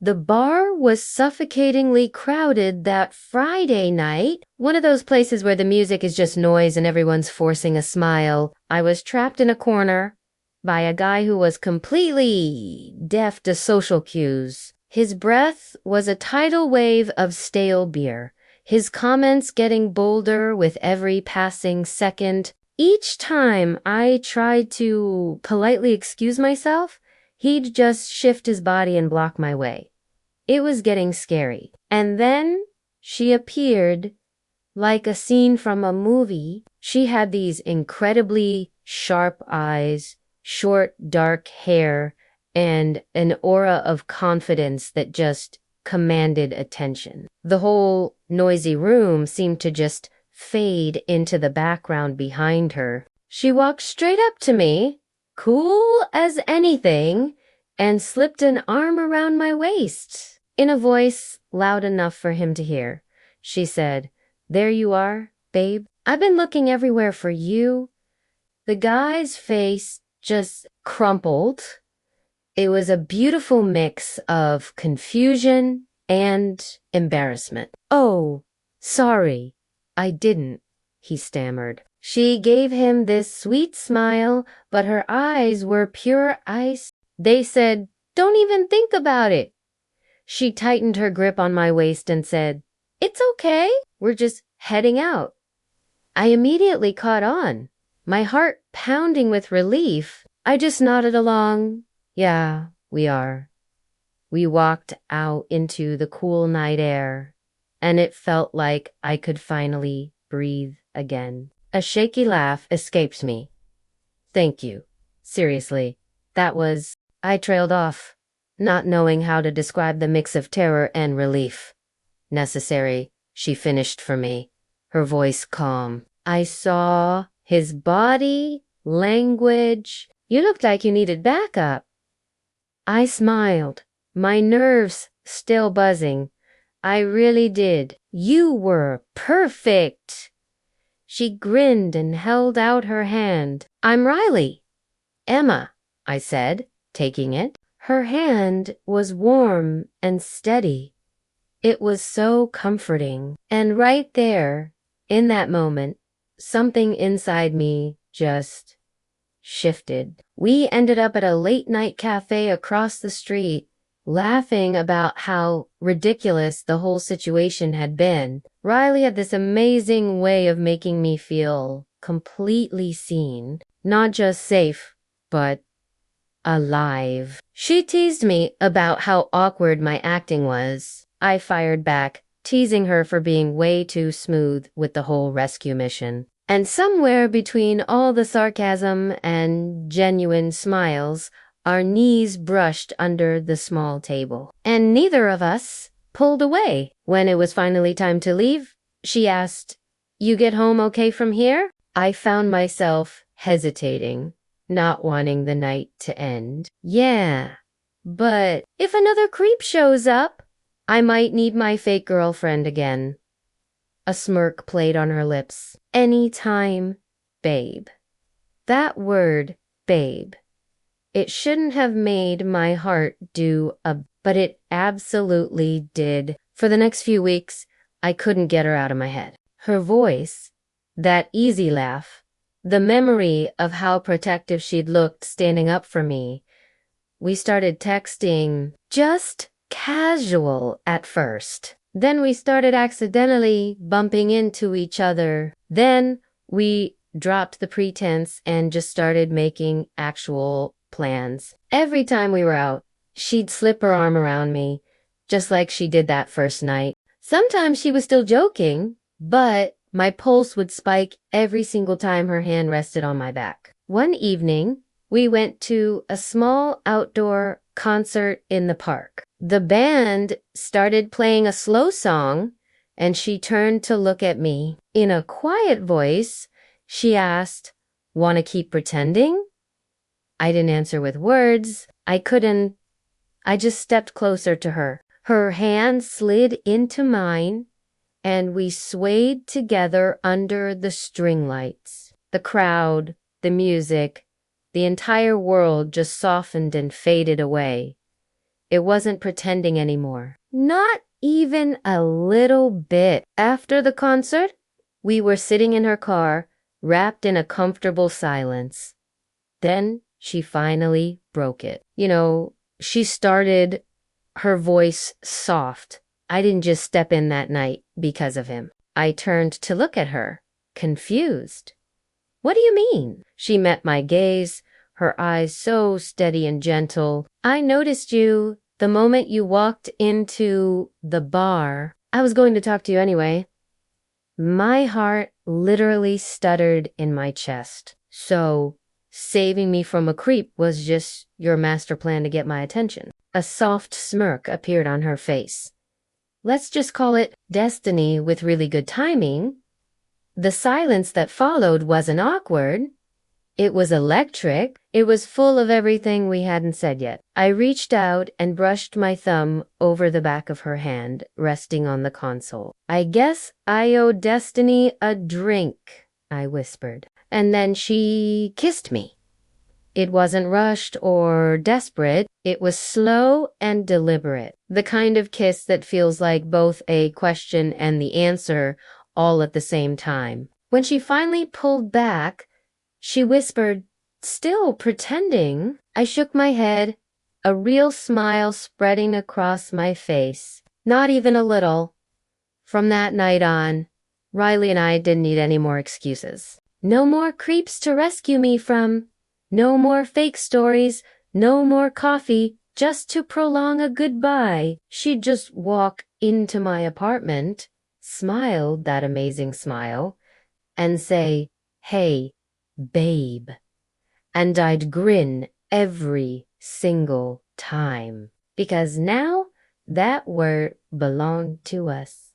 The bar was suffocatingly crowded that Friday night, one of those places where the music is just noise and everyone's forcing a smile. I was trapped in a corner by a guy who was completely deaf to social cues. His breath was a tidal wave of stale beer, his comments getting bolder with every passing second. Each time I tried to politely excuse myself, he'd just shift his body and block my way. It was getting scary. And then she appeared like a scene from a movie. She had these incredibly sharp eyes, short, dark hair, and an aura of confidence that just commanded attention. The whole noisy room seemed to just fade into the background behind her. She walked straight up to me, cool as anything, and slipped an arm around my waist. In a voice loud enough for him to hear, she said, "There you are, babe. I've been looking everywhere for you." The guy's face just crumpled. It was a beautiful mix of confusion and embarrassment. "Oh, sorry, I didn't," he stammered. She gave him this sweet smile, but her eyes were pure ice. They said, "Don't even think about it." She tightened her grip on my waist and said, "It's okay. We're just heading out." I immediately caught on, my heart pounding with relief. I just nodded along. "Yeah, we are." We walked out into the cool night air, and it felt like I could finally breathe again. A shaky laugh escaped me. "Thank you. Seriously, that was..." I trailed off, not knowing how to describe the mix of terror and relief. "Necessary," she finished for me, her voice calm. I saw his body language. "You looked like you needed backup." I smiled, my nerves still buzzing. "I really did. You were perfect." She grinned and held out her hand. "I'm Riley." "Emma," I said, taking it. Her hand was warm and steady. It was so comforting. And right there, in that moment, something inside me just shifted. We ended up at a late-night cafe across the street, laughing about how ridiculous the whole situation had been. Riley had this amazing way of making me feel completely seen, not just safe, but alive. She teased me about how awkward my acting was. I fired back, teasing her for being way too smooth with the whole rescue mission. And somewhere between all the sarcasm and genuine smiles, our knees brushed under the small table. And neither of us pulled away. When it was finally time to leave, she asked, "You get home okay from here?" I found myself hesitating, not wanting the night to end. "Yeah, but if another creep shows up, I might need my fake girlfriend again." A smirk played on her lips. "Anytime, babe." That word, babe. It shouldn't have made my heart do but it absolutely did. For the next few weeks, I couldn't get her out of my head. Her voice, that easy laugh, the memory of how protective she'd looked standing up for me. We started texting, just casual at first. Then we started accidentally bumping into each other. Then we dropped the pretense and just started making actual plans. Every time we were out, she'd slip her arm around me, just like she did that first night. Sometimes she was still joking, but my pulse would spike every single time her hand rested on my back. One evening, we went to a small outdoor concert in the park. The band started playing a slow song, and she turned to look at me. In a quiet voice, she asked, "Want to keep pretending?" I didn't answer with words. I couldn't. I just stepped closer to her. Her hand slid into mine, and we swayed together under the string lights. The crowd, the music, the entire world just softened and faded away. It wasn't pretending anymore. Not even a little bit. After the concert, we were sitting in her car, wrapped in a comfortable silence. Then she finally broke it. She started her voice soft. I didn't just step in that night because of him. I turned to look at her, confused. What do you mean? She met my gaze, her eyes so steady and gentle. I noticed you the moment you walked into the bar. I was going to talk to you anyway. My heart literally stuttered in my chest. So, saving me from a creep was just your master plan to get my attention. A soft smirk appeared on her face. Let's just call it destiny with really good timing. The silence that followed wasn't awkward. It was electric. It was full of everything we hadn't said yet. I reached out and brushed my thumb over the back of her hand, resting on the console. I guess I owe destiny a drink, I whispered. And then she kissed me. It wasn't rushed or desperate. It was slow and deliberate. The kind of kiss that feels like both a question and the answer all at the same time. When she finally pulled back, she whispered, still pretending. I shook my head, a real smile spreading across my face. Not even a little. From that night on, Riley and I didn't need any more excuses. No more creeps to rescue me from. No more fake stories, no more coffee, just to prolong a goodbye. She'd just walk into my apartment, smile that amazing smile, and say, hey, babe. And I'd grin every single time. Because now that word belonged to us.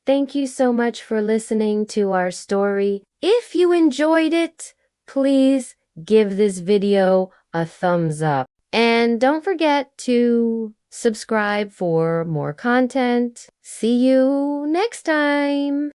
Thank you so much for listening to our story. If you enjoyed it, please give this video a thumbs up. And don't forget to subscribe for more content. See you next time.